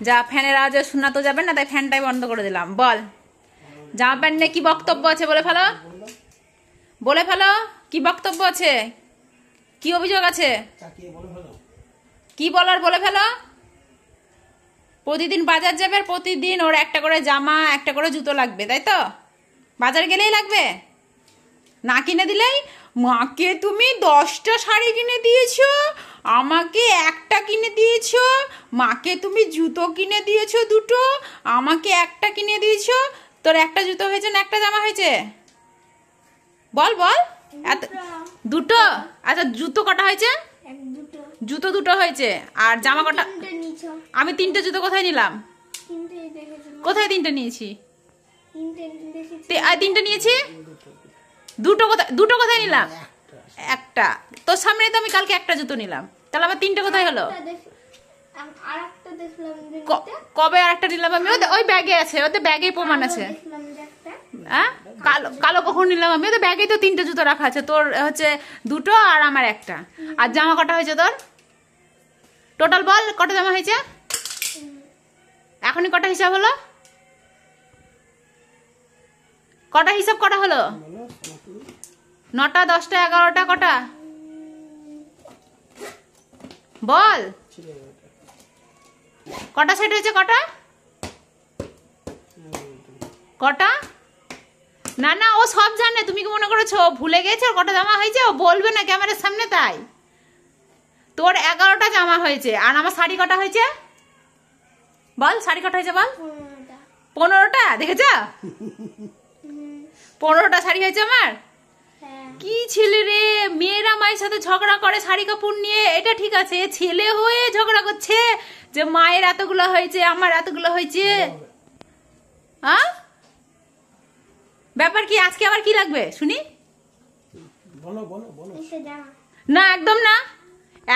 যা, ফ্যানের আওয়াজে শোনা তো যাবে না, তাই ফ্যানটাই বন্ধ করে দিলাম। বল, জামা প্যান্ট নিয়ে কি বক্তব্য আছে বলে ফেলো, বলে ফেলো। কি বক্তব্য আছে, কি অভিযোগ আছে, কি বলার বলে ফেলো। প্রতিদিন বাজার যাবে, প্রতিদিন ওর একটা করে জামা একটা করে জুতো লাগবে, তাই তো? বাজার গেলেই লাগবে, না কিনে দিলেই মাকে তুমি 10টা শাড়ি কিনে দিয়েছো, আমাকে একটা কিনে দিয়েছো, মাকে তুমি জুতো কিনে দিয়েছো 2টো, আমাকে একটা কিনে দিয়েছো। তোর একটা জুতো হয়েছে না একটা জামা হয়েছে? বল বল। এত 2টো? আচ্ছা, জুতো কটা হয়েছে? জুতো 2টো হয়েছে। আর জামা কটা? আমি 3টে জুতো কোথায় নিলাম? কোথায় 3টে নিয়েছি? 3টে নিয়েছি। 2টো কোথায় নিলাম? একটা। তোর সামনে তো আমি কালকে একটা জুতো নিলাম, তাহলে আমার 3টে কোথায় হলো? কবে আর একটা নিলাম আমি? ওই ব্যাগে আছে, ওদের ব্যাগেই প্রমাণ আছে। হ্যাঁ, কালো কখন নিলাম আমি? ওদের ব্যাগেই তো 3টে জুতো রাখা আছে। তোর হচ্ছে 2টো আর আমার একটা। আর জামা কটা হয়েছে তোর? টোটাল বল, কটা জামা হয়েছে? এখনই কটা হিসাব হলো? কটা হিসাব কটা হলো? 9টা, 10টা, 11টা, কটা বল? কটা সেট হয়েছে? কটা কটা? না না, ও সব জানে। তুমি কি মনে করেছো ভুলে গেছে কটা জামা হয়েছে? ও বলবে না ক্যামেরার সামনে, তাই। তোর 11টা জামা হয়েছে। আর আমার শাড়ি কটা হয়েছে বল? শাড়ি কটা হয়েছে বল? 15টা। দেখেছ? 15টা শাড়ি হয়েছে আমার। কি ছেলে রে! মেয়েরা মায়ের সাথে ঝগড়া করে শাড়ি কাপড় নিয়ে, এটা ঠিক আছে। ছেলে হয়ে ঝগড়া করছে যে মায়ের এতগুলো হয়েছে, আমার এতগুলো হয়েছে। হ্যাঁ, ব্যাপার কি? আজকে আবার কি লাগবে শুনি? না, একদম না।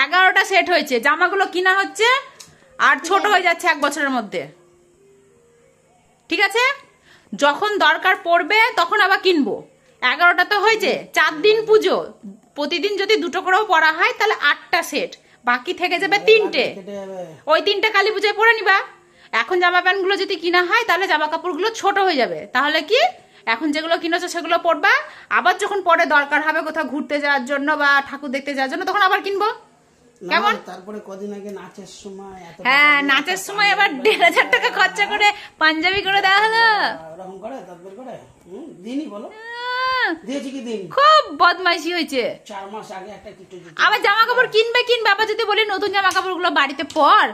11টা সেট হয়েছে, জামাগুলো কিনা হচ্ছে আর ছোট হয়ে যাচ্ছে 1 বছরের মধ্যে। ঠিক আছে, যখন দরকার পড়বে তখন আবার কিনবো। 11টা তো হয়েছে, 4 দিন পুজো, প্রতিদিন যদি 2টো করেও পরা হয় তাহলে 8টা সেট, বাকি থেকে যাবে 3টে। ওই 3টে কালী পুজোয় পরে নিবা। এখন জামা প্যান্ট গুলো যদি কিনা হয় তাহলে জামা কাপড়গুলো ছোট হয়ে যাবে। তাহলে কি, এখন যেগুলো কিনেছো সেগুলো পরবা, আবার যখন পরে দরকার হবে কোথাও ঘুরতে যাওয়ার জন্য বা ঠাকুর দেখতে যাওয়ার জন্য, তখন আবার কিনবো। কেমন? তারপরে কদিন আগে নাচের সময়, হ্যাঁ, নাচের সময় আবার 1500 টাকা খরচা করে পাঞ্জাবি করে দেওয়া হলো। এরকম করে তারপর করে দিনই বলো দিয়েছি কি দিন? খুব বদমাইশি হয়েছে। 4 মাস আগে একটা কিটো। আবার জামা কাপড় কিনবে আবার যদি বলি নতুন জামা কাপড় গুলো বাড়িতে পর,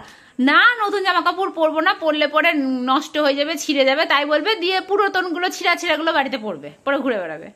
না নতুন জামা কাপড় পরবো না, পরলে পরে নষ্ট হয়ে যাবে, ছিঁড়ে যাবে, তাই বলবে, দিয়ে পুরাতন গুলো ছিঁড়া গুলো বাড়িতে পরবে, পরে ঘুরে বেড়াবে।